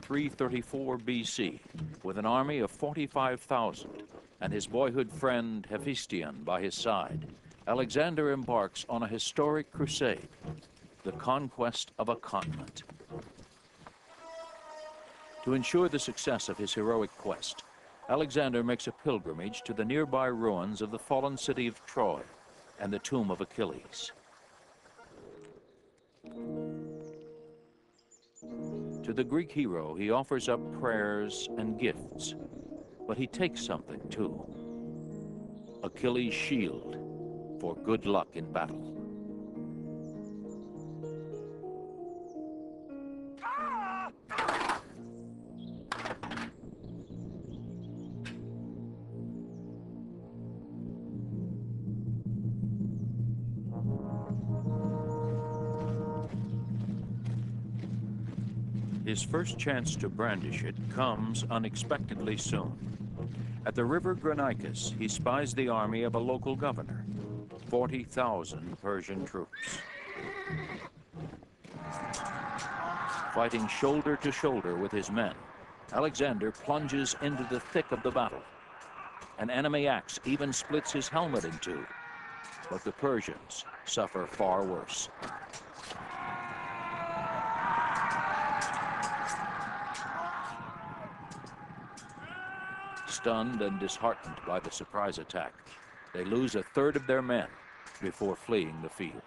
334 BC, with an army of 45,000 and his boyhood friend Hephaestion by his side, Alexander embarks on a historic crusade, the conquest of a continent. To ensure the success of his heroic quest, Alexander makes a pilgrimage to the nearby ruins of the fallen city of Troy and the tomb of Achilles. To the Greek hero, he offers up prayers and gifts, but he takes something too: Achilles' shield for good luck in battle. His first chance to brandish it comes unexpectedly soon. At the river Granicus, he spies the army of a local governor, 40,000 Persian troops. Fighting shoulder to shoulder with his men, Alexander plunges into the thick of the battle. An enemy axe even splits his helmet in two, but the Persians suffer far worse. Stunned and disheartened by the surprise attack, they lose a third of their men before fleeing the field.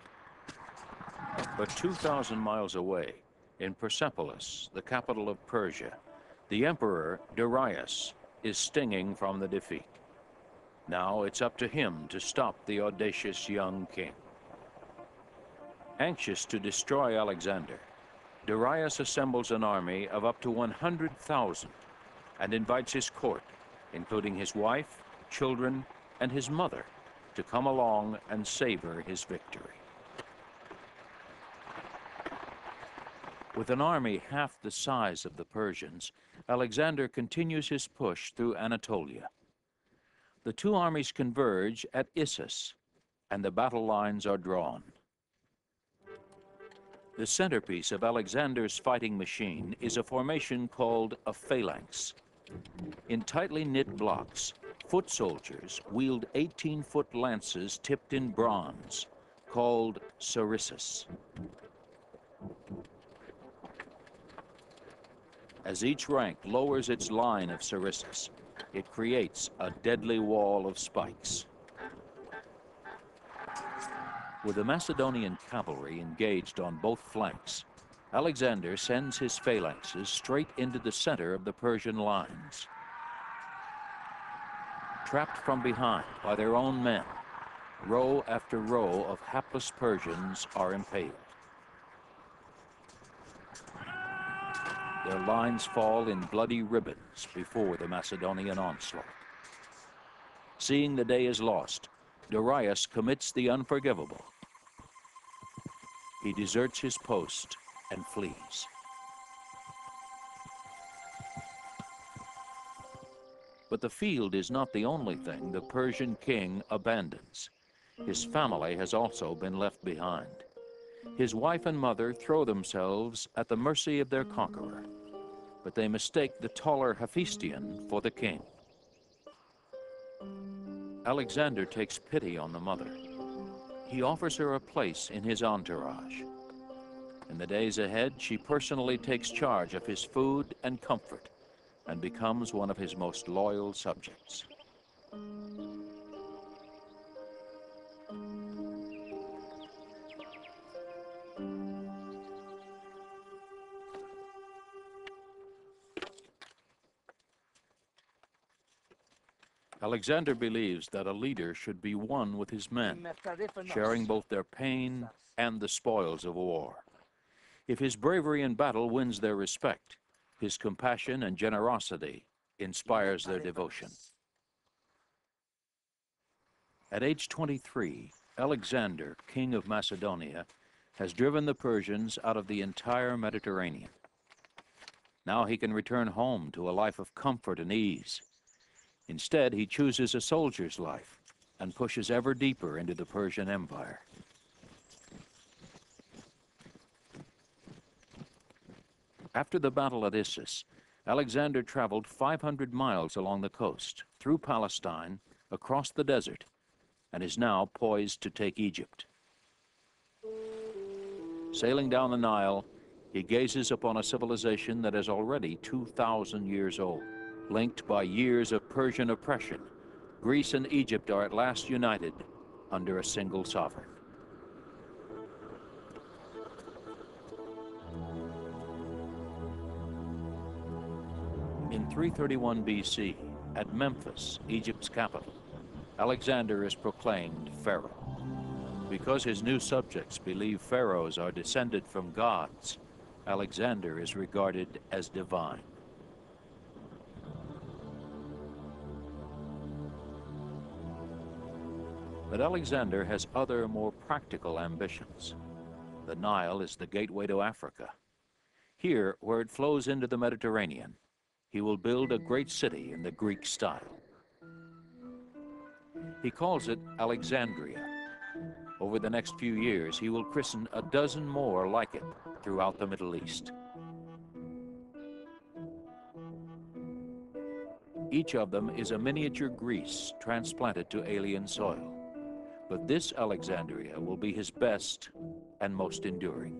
But 2,000 miles away, in Persepolis, the capital of Persia, the emperor Darius is stinging from the defeat. Now it's up to him to stop the audacious young king. Anxious to destroy Alexander, Darius assembles an army of up to 100,000 and invites his court, including his wife, children, and his mother, to come along and savor his victory. With an army half the size of the Persians, Alexander continues his push through Anatolia. The two armies converge at Issus, and the battle lines are drawn. The centerpiece of Alexander's fighting machine is a formation called a phalanx. In tightly knit blocks, foot soldiers wield 18-foot lances tipped in bronze, called sarissas. As each rank lowers its line of sarissas, it creates a deadly wall of spikes. With the Macedonian cavalry engaged on both flanks, Alexander sends his phalanxes straight into the center of the Persian lines. Trapped from behind by their own men, row after row of hapless Persians are impaled. Their lines fall in bloody ribbons before the Macedonian onslaught. Seeing the day is lost, Darius commits the unforgivable. He deserts his post and flees. But the field is not the only thing the Persian king abandons. His family has also been left behind. His wife and mother throw themselves at the mercy of their conqueror, but they mistake the taller Hephaestion for the king. Alexander takes pity on the mother. He offers her a place in his entourage. In the days ahead, she personally takes charge of his food and comfort and becomes one of his most loyal subjects. Alexander believes that a leader should be one with his men, sharing both their pain and the spoils of war. If his bravery in battle wins their respect, his compassion and generosity inspires their devotion. At age 23, Alexander, king of Macedonia, has driven the Persians out of the entire Mediterranean. Now he can return home to a life of comfort and ease. Instead, he chooses a soldier's life and pushes ever deeper into the Persian Empire. After the battle at Issus, Alexander traveled 500 miles along the coast, through Palestine, across the desert, and is now poised to take Egypt. Sailing down the Nile, he gazes upon a civilization that is already 2,000 years old. Linked by years of Persian oppression, Greece and Egypt are at last united under a single sovereign. In 331 BC, at Memphis, Egypt's capital, Alexander is proclaimed pharaoh. Because his new subjects believe pharaohs are descended from gods, Alexander is regarded as divine. But Alexander has other, more practical ambitions. The Nile is the gateway to Africa. Here, where it flows into the Mediterranean, he will build a great city in the Greek style. He calls it Alexandria. Over the next few years, he will christen a dozen more like it throughout the Middle East. Each of them is a miniature Greece transplanted to alien soil. But this Alexandria will be his best and most enduring.